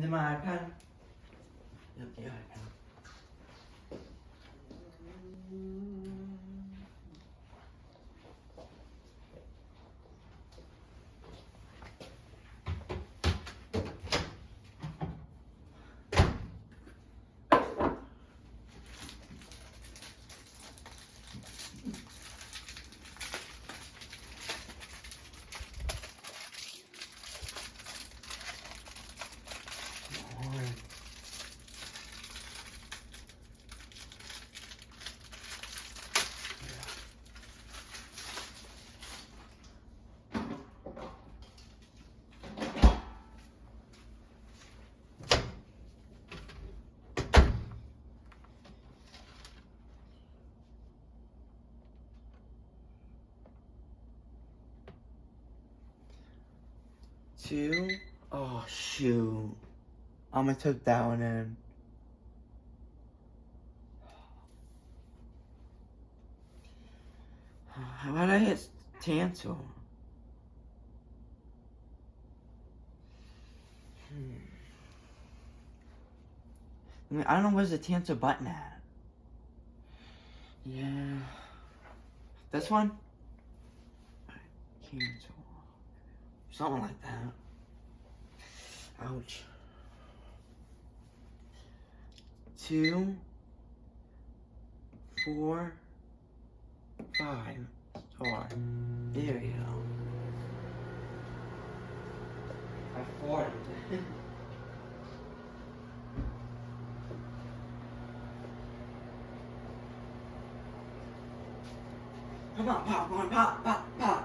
In my iPad. Yep, the iPad. Two. Oh shoot. I'm gonna took that one in. How about I hit Tanto? I mean, I don't know where's the Tanto button at. Yeah. This one? Cancel. Something like that. Ouch. 2, 4, 5. Star. There we go. I farted. Come on, popcorn, pop, pop, pop.